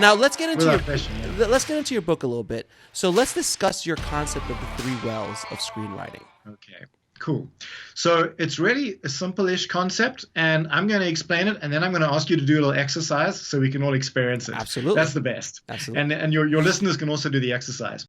Now let's get into Without your book a little bit. So let's discuss your concept of the three wells of screenwriting. Okay, cool. So it's really a simple-ish concept, and I'm going to explain it, and then I'm going to ask you to do a little exercise so we can all experience it. Absolutely. That's the best. Absolutely. And your listeners can also do the exercise.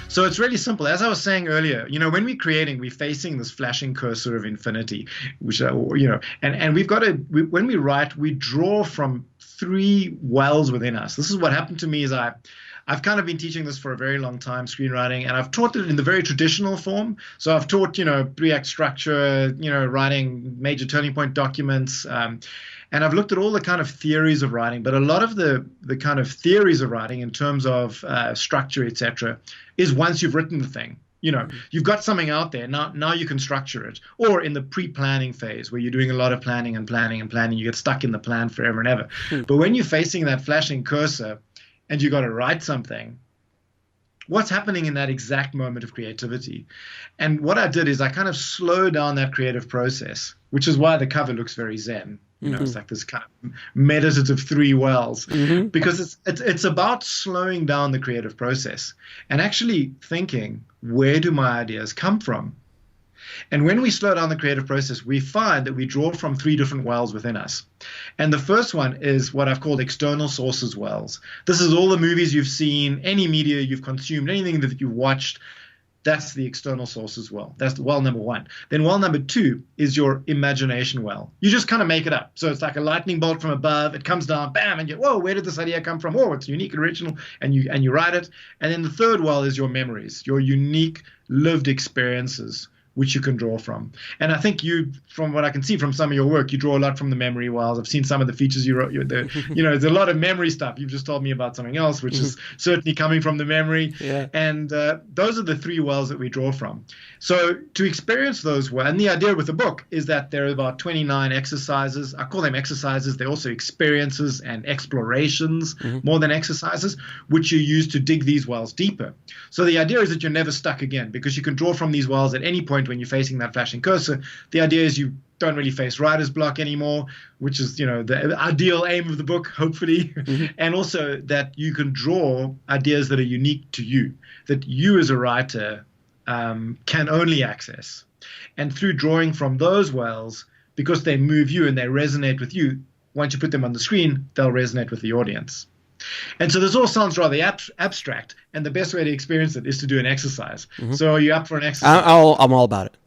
So it's really simple. As I was saying earlier, when we're creating, we're facing this flashing cursor of infinity, which, and we've got to, when we write, we draw from three wells within us. This is what happened to me is I've kind of been teaching this for a very long time, screenwriting, and I've taught it in the very traditional form. So I've taught, 3-act structure, writing major turning point documents, and I've looked at all the kind of theories of writing, but a lot of the kind of theories of writing in terms of structure, etc., is once you've written the thing. You've got something out there. Now you can structure it. Or in the pre-planning phase where you're doing a lot of planning, you get stuck in the plan forever and ever. But when you're facing that flashing cursor and you got to write something, what's happening in that exact moment of creativity? And what I did is I kind of slowed down that creative process, which is why the cover looks very zen. It's like this kind of meditative three wells, because it's about slowing down the creative process and actually thinking, where do my ideas come from? And when we slow down the creative process, we find that we draw from three different wells within us. And the first one is what I've called external sources wells. This is all the movies you've seen, any media you've consumed, anything that you've watched. That's the external sources well. That's the well number one. Then well number two is your imagination well. You just kind of make it up. So it's like a lightning bolt from above. It comes down, bam, and whoa, where did this idea come from? Oh, it's unique and original, and you write it. And then the third well is your memories, your unique lived experiences, which you can draw from. And I think from what I can see from some of your work, you draw a lot from the memory wells. I've seen some of the features you wrote. There's a lot of memory stuff. You've just told me about something else, which is certainly coming from the memory. Yeah. And those are the three wells that we draw from. So to experience those wells, and the idea with the book is that there are about 29 exercises. I call them exercises. They're also experiences and explorations more than exercises, which you use to dig these wells deeper. So the idea is that you're never stuck again, because you can draw from these wells at any point when you're facing that flashing cursor. The idea is you don't really face writer's block anymore, which is, the ideal aim of the book, hopefully. And also that you can draw ideas that are unique to you, that you as a writer can only access. And through drawing from those wells, because they move you and they resonate with you, once you put them on the screen, they'll resonate with the audience. And so this all sounds rather abstract, and the best way to experience it is to do an exercise. So are you up for an exercise? I'm all about it.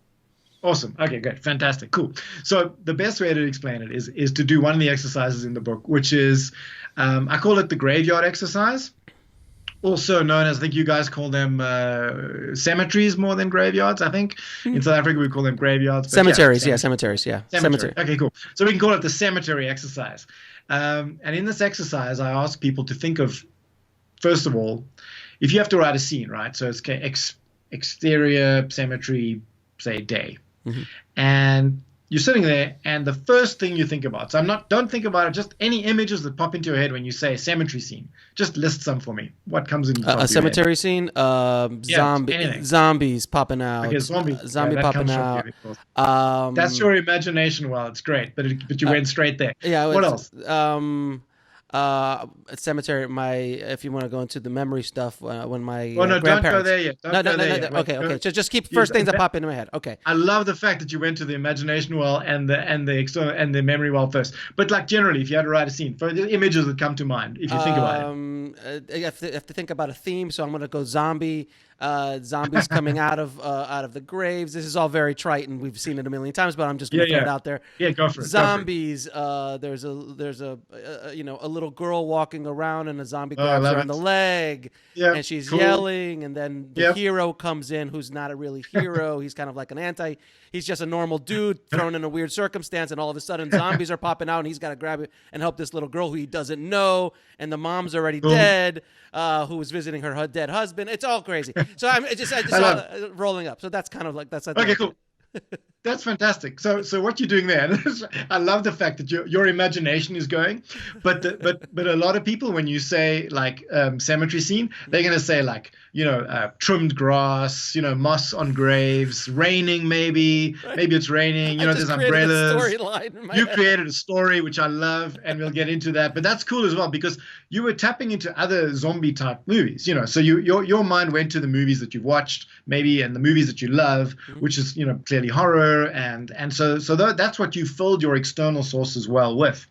Awesome. Okay, good. Fantastic. Cool. So the best way to explain it is to do one of the exercises in the book, which is, I call it the graveyard exercise, also known as, I think you guys call them cemeteries more than graveyards, I think. In South Africa, we call them graveyards. Cemeteries, cemeteries. Cemetery. Okay, cool. So we can call it the cemetery exercise. And in this exercise, I ask people to think of, first of all, if you have to write a scene, right? So it's exterior cemetery, say, day. And you're sitting there, and the first thing you think about, so don't think about it, just any images that pop into your head when you say cemetery scene. Just list some for me. What comes in a cemetery scene? Zombies popping out. Okay, zombie popping out. That's your imagination. Well, it's great, but you went straight there. Yeah. What else? Cemetery. If you want to go into the memory stuff, when my grandparents. Don't go there yet. No. Okay. Just keep first things that pop into my head. Okay. I love the fact that you went to the imagination well and the external and the memory well first. But like generally, if you had to write a scene, for the images that come to mind, if you think about it, you have to think about a theme. So I'm going to go zombie. Zombies coming out of the graves. This is all very trite, and we've seen it a million times. But I'm just going to throw it out there. Yeah, go for it. Zombies. There's a little girl walking around, and a zombie grabs her on the leg, and she's yelling. And then the hero comes in, who's not a really hero. He's kind of like he's just a normal dude thrown in a weird circumstance, and all of a sudden zombies are popping out, and he's got to grab it and help this little girl who he doesn't know, and the mom's already dead, who was visiting her dead husband. It's all crazy. So I'm just rolling up. So that's kind of like that's. Okay, cool. That's fantastic. So what you're doing there, I love the fact that your imagination is going, but a lot of people, when you say like cemetery scene, they're going to say like, trimmed grass, moss on graves, raining maybe it's raining, there's umbrellas. You created a story, which I love, and we'll get into that. But that's cool as well, because you were tapping into other zombie type movies, so your mind went to the movies that you've watched maybe, and the movies that you love, which is, clearly horror. And so that's what you filled your external sources well with.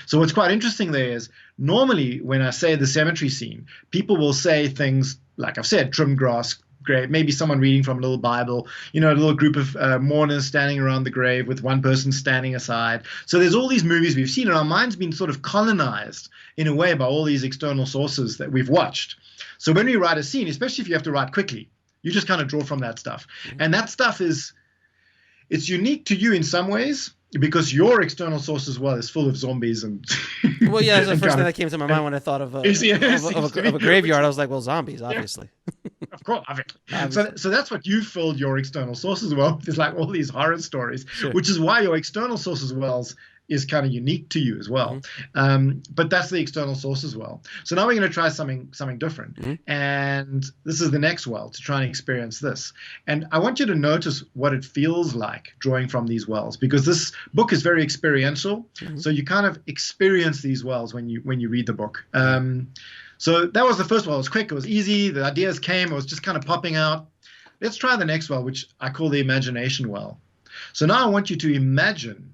So what's quite interesting there is, normally when I say the cemetery scene, people will say things like I've said, trimmed grass, grave, maybe someone reading from a little Bible, a little group of mourners standing around the grave with one person standing aside. So there's all these movies we've seen, and our mind's been sort of colonized in a way by all these external sources that we've watched. So when we write a scene, especially if you have to write quickly, you just kind of draw from that stuff. And that stuff it's unique to you in some ways, because your external source as well is full of zombies and. Well, yeah, that's the first thing that came to my mind when I thought of a graveyard. I was like, well, zombies, obviously. Of course, obviously. So that's what you filled your external source as well. It's like all these horror stories, which is why your external source as well is kind of unique to you as well. But that's the external source as well. So now we're going to try something different. And this is the next well, to try and experience this. And I want you to notice what it feels like drawing from these wells, because this book is very experiential. So you kind of experience these wells when you read the book. So that was the first well. It was quick. It was easy. The ideas came. It was just kind of popping out. Let's try the next well, which I call the imagination well. So now I want you to imagine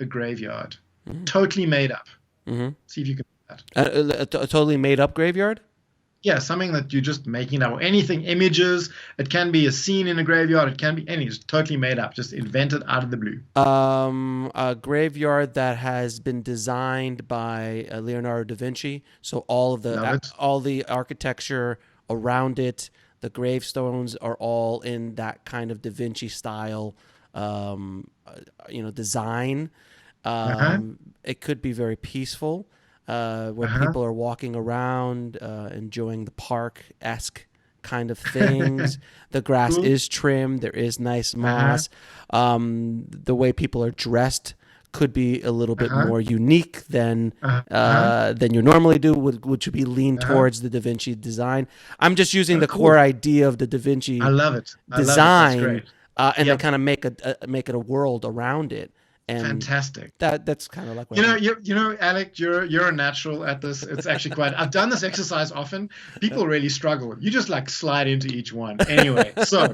a graveyard, totally made up. See if you can do that. A totally made up graveyard? Yeah, something that you're just making up. Anything, images. It can be a scene in a graveyard. It can be anything. Just totally made up, just invented out of the blue. A graveyard that has been designed by Leonardo da Vinci. So all the architecture around it, the gravestones are all in that kind of Da Vinci style, design. It could be very peaceful, where people are walking around, enjoying the park-esque kind of things. The grass is trimmed. There is nice moss. The way people are dressed could be a little bit more unique than you normally do, which would be lean towards the Da Vinci design. I'm just using the core idea of the Da Vinci design, and then kind of make it a world around it. And fantastic. That's kind of like what Alec, you're a natural at this. It's actually quite. I've done this exercise often. People really struggle. You just like slide into each one. Anyway, so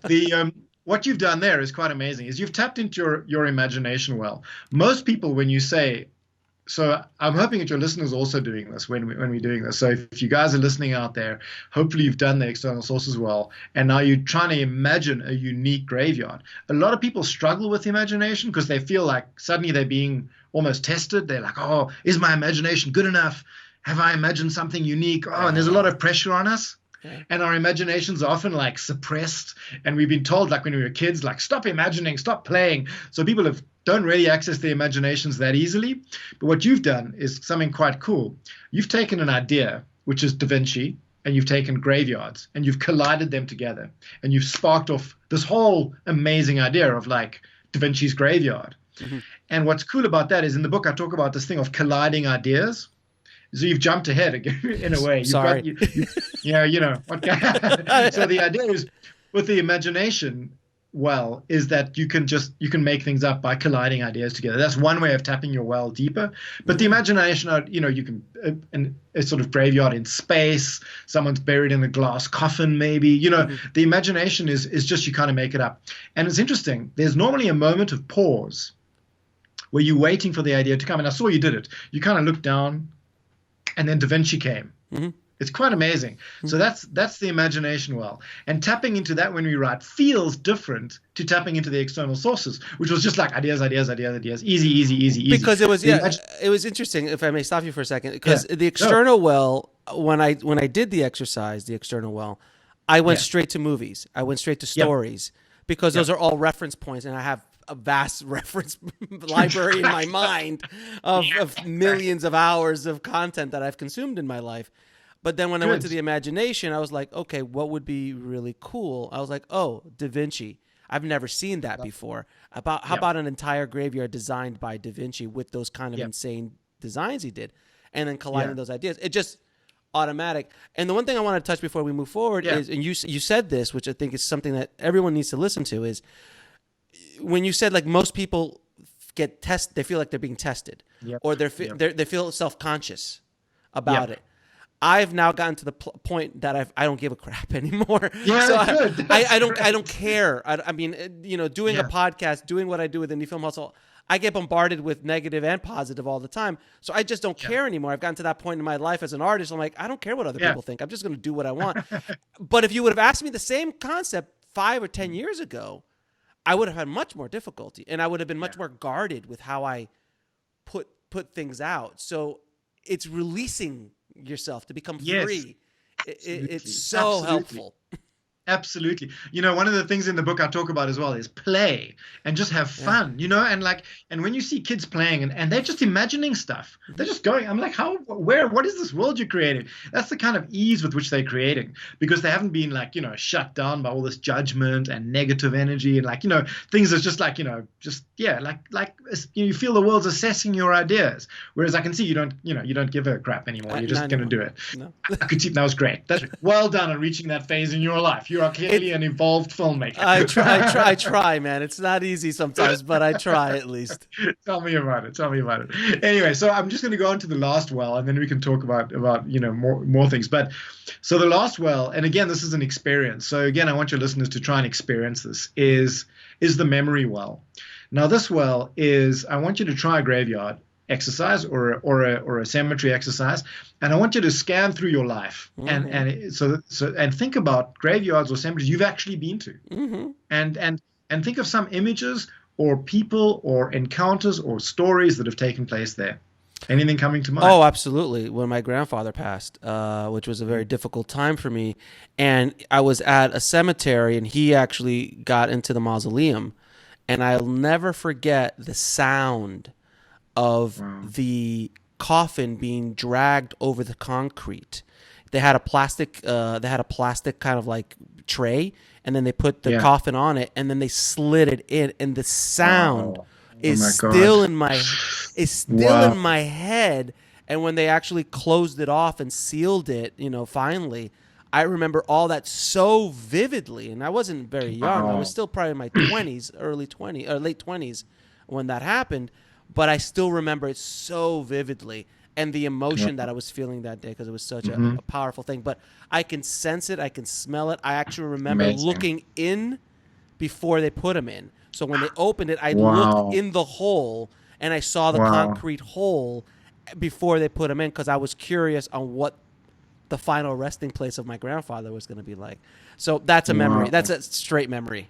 the what you've done there is quite amazing. Is you've tapped into your imagination well. Most people, when you say, so I'm hoping that your listeners are also doing this when we're doing this. So if you guys are listening out there, hopefully you've done the external sources well, and now you're trying to imagine a unique graveyard. A lot of people struggle with imagination because they feel like suddenly they're being almost tested. They're like, oh, is my imagination good enough? Have I imagined something unique? Oh, and there's a lot of pressure on us. And our imaginations are often like suppressed, and we've been told, like when we were kids, like stop imagining, stop playing. So people don't really access their imaginations that easily. But what you've done is something quite cool. You've taken an idea, which is Da Vinci, and you've taken graveyards, and you've collided them together, and you've sparked off this whole amazing idea of like Da Vinci's graveyard. And what's cool about that is in the book I talk about this thing of colliding ideas. So you've jumped ahead again in a way. Sorry. So the idea is with the imagination, is that you can make things up by colliding ideas together. That's one way of tapping your well deeper. But the imagination, you can a sort of graveyard in space. Someone's buried in a glass coffin, maybe. The imagination is just you kind of make it up. And it's interesting. There's normally a moment of pause where you're waiting for the idea to come. And I saw you did it. You kind of looked down. And then Da Vinci came. It's quite amazing. So that's the imagination well. And tapping into that when we write feels different to tapping into the external sources, which was just like ideas. Easy. Because it was interesting, if I may stop you for a second, because the external well, when I did the exercise, the external well, I went straight to movies. I went straight to stories because those are all reference points, and I have a vast reference library in my mind of millions of hours of content that I've consumed in my life. But then when I went to the imagination, I was like, okay, what would be really cool? I was like, oh, Da Vinci. I've never seen that before. How about an entire graveyard designed by Da Vinci with those kind of insane designs he did, and then colliding those ideas? It just automatic. And the one thing I want to touch before we move forward is, and you said this, which I think is something that everyone needs to listen to, is when you said like most people get tested, they feel like they're being tested, or they feel self-conscious about it. I've now gotten to the point that I don't give a crap anymore. Yeah, so I don't care. I mean, doing a podcast, doing what I do with Indie Film Hustle, I get bombarded with negative and positive all the time. So I just don't care anymore. I've gotten to that point in my life as an artist. I'm like, I don't care what other people think. I'm just going to do what I want. But if you would have asked me the same concept 5 or 10 years ago, I would have had much more difficulty, and I would have been much more guarded with how I put things out. So it's releasing yourself to become free. It's so helpful. Absolutely. One of the things in the book I talk about as well is play and just have fun, and when you see kids playing and they're just imagining stuff, they're just going, I'm like, what is this world you're creating? That's the kind of ease with which they're creating, because they haven't been like, shut down by all this judgment and negative energy and like, things that's just like, you feel the world's assessing your ideas. Whereas I can see you don't give a crap anymore. You're just going to do it. No. I could see that was great. That's well done on reaching that phase in your life. You are clearly an evolved filmmaker. I try, man. It's not easy sometimes, but I try at least. Tell me about it. Anyway, so I'm just going to go on to the last well, and then we can talk about more things. But so the last well, and again, this is an experience. So again, I want your listeners to try and experience this. Is the memory well? Now, this well is, I want you to try a graveyard exercise or a cemetery exercise, and I want you to scan through your life and think about graveyards or cemeteries you've actually been to, and think of some images or people or encounters or stories that have taken place there. Anything coming to mind? Oh, absolutely. When my grandfather passed, which was a very difficult time for me, and I was at a cemetery, and he actually got into the mausoleum, and I'll never forget the sound of the coffin being dragged over the concrete. They had a plastic kind of like tray, and then they put the coffin on it, and then they slid it in, and the sound is still in my in my head. And when they actually closed it off and sealed it, finally, I remember all that so vividly. And I wasn't very young. I was still probably in my 20s, late 20s when that happened. But I still remember it so vividly, and the emotion that I was feeling that day, because it was such a powerful thing. But I can sense it. I can smell it. I actually remember looking in before they put him in. So when they opened it, I looked in the hole, and I saw the concrete hole before they put him in, because I was curious on what the final resting place of my grandfather was going to be like. So that's a memory. That's a straight memory.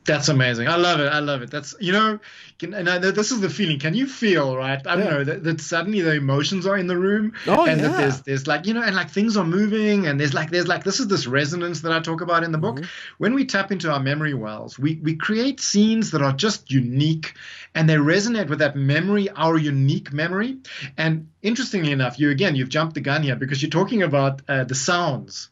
That's amazing. I love it. That's, this is the feeling. Can you feel, right? I don't know, that suddenly the emotions are in the room, that there's like, and like things are moving, and there's like, this is this resonance that I talk about in the book. When we tap into our memory wells, we create scenes that are just unique, and they resonate with that memory, our unique memory. And interestingly enough, you've jumped the gun here, because you're talking about the sounds.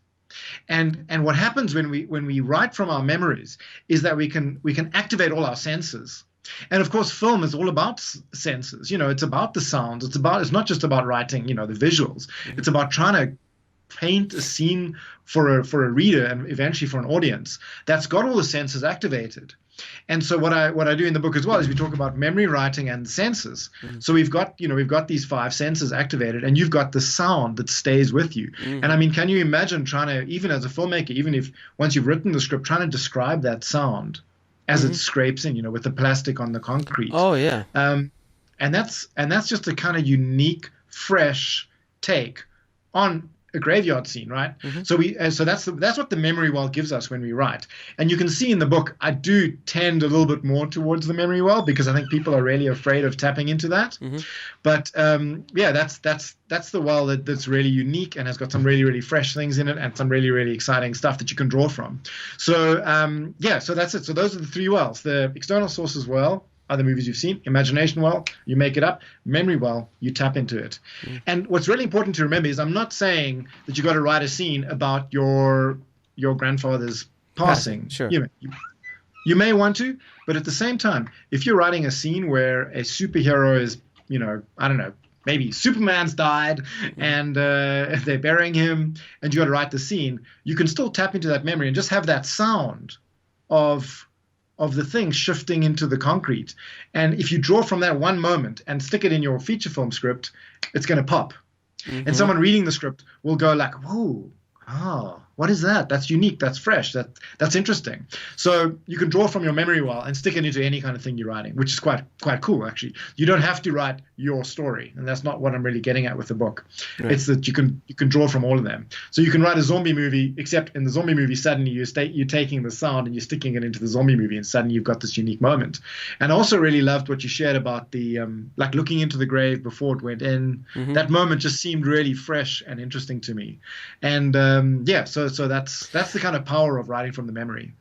And what happens when we write from our memories is that we can activate all our senses. And of course, film is all about senses. It's about the sounds. It's not just about writing, the visuals. It's about trying to paint a scene for a reader and eventually for an audience that's got all the senses activated. And so what I do in the book as well is we talk about memory writing and the senses. So we've got these 5 senses activated, and you've got the sound that stays with you. And I mean, can you imagine trying to, even as a filmmaker, even if once you've written the script, trying to describe that sound as it scrapes in, with the plastic on the concrete. Oh yeah. And that's just a kind of unique, fresh take on a graveyard scene, right? So that's what the memory well gives us when we write. And you can see in the book, I do tend a little bit more towards the memory well, because I think people are really afraid of tapping into that. But that's the well that's really unique and has got some really, really fresh things in it, and some really, really exciting stuff that you can draw from. So so that's it. So those are the 3 wells: the external sources well, other movies you've seen; imagination well, you make it up; memory well, you tap into it. And what's really important to remember is I'm not saying that you got to write a scene about your grandfather's passing. Sure. You may want to, but at the same time, if you're writing a scene where a superhero is, I don't know, maybe Superman's died and they're burying him and you got to write the scene, you can still tap into that memory and just have that sound of the thing shifting into the concrete. And if you draw from that one moment and stick it in your feature film script, it's going to pop. And someone reading the script will go like, whoa, what is that? That's unique. That's fresh. That's interesting. So you can draw from your memory well and stick it into any kind of thing you're writing, which is quite cool, actually. You don't have to write your story, and that's not what I'm really getting at with the book. Right. It's that you can draw from all of them. So you can write a zombie movie, except in the zombie movie, suddenly you're taking the sound and you're sticking it into the zombie movie, and suddenly you've got this unique moment. And I also really loved what you shared about the like looking into the grave before it went in. That moment just seemed really fresh and interesting to me. And so that's the kind of power of writing from the memory.